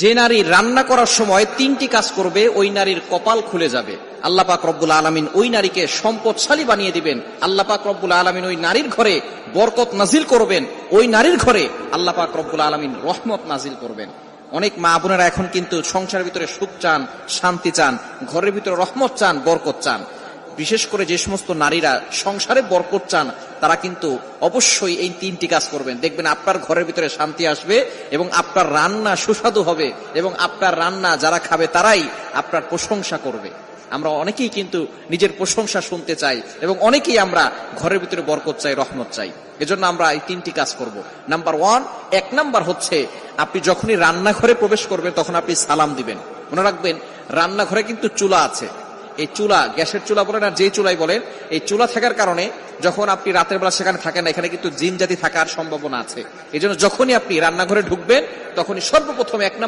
যে নারী রান্না করার সময় তিনটি কাজ করবে ওই নারীর কপাল খুলে যাবে। আল্লাহ পাক রব্বুল আলামিন ওই নারীকে সম্পদশালী বানিয়ে দিবেন। আল্লাহ পাক রব্বুল আলামিন ওই নারীর ঘরে বরকত নাজিল করবেন। ওই নারীর ঘরে আল্লাহ পাক রব্বুল আলামিন রহমত নাজিল করবেন। অনেক মা বোনেরা এখন কিন্তু সংসারের ভিতরে সুখ চান, শান্তি চান, ঘরের ভিতরে রহমত চান, বরকত চান। বিশেষ করে যে সমস্ত নারীরা সংসারে বরকত চান তারা কিন্তু অবশ্যই এই তিনটি কাজ করবেন। দেখবেন আপনার ঘরের ভিতরে শান্তি আসবে এবং আপনার রান্না সুস্বাদু হবে এবং আপনার রান্না যারা খাবে তারাই আপনার প্রশংসা করবে। আমরা অনেকেই কিন্তু নিজের প্রশংসা শুনতে চাই এবং অনেকেই আমরা ঘরের ভিতরে বরকত চাই, রহমত চাই। এজন্য আমরা এই তিনটি কাজ করব। নাম্বার 1, 1 নাম্বার হচ্ছে আপনি যখনই রান্নাঘরে প্রবেশ করবেন তখন আপনি সালাম দিবেন। মনে রাখবেন রান্নাঘরে কিন্তু চুলা আছে। এই চুলা, গ্যাসের চুলা বলেন আর যে চুলাই বলেন, এই চুলা থাকার কারণে যখন আপনি রাতের বেলা সেখানে থাকেন না, এখানে কিন্তু জিন জাতি থাকার সম্ভাবনা আছে। এই জন্য যখনই আপনি রান্নাঘরে ঢুকবেন তখনই সর্বপ্রথম 1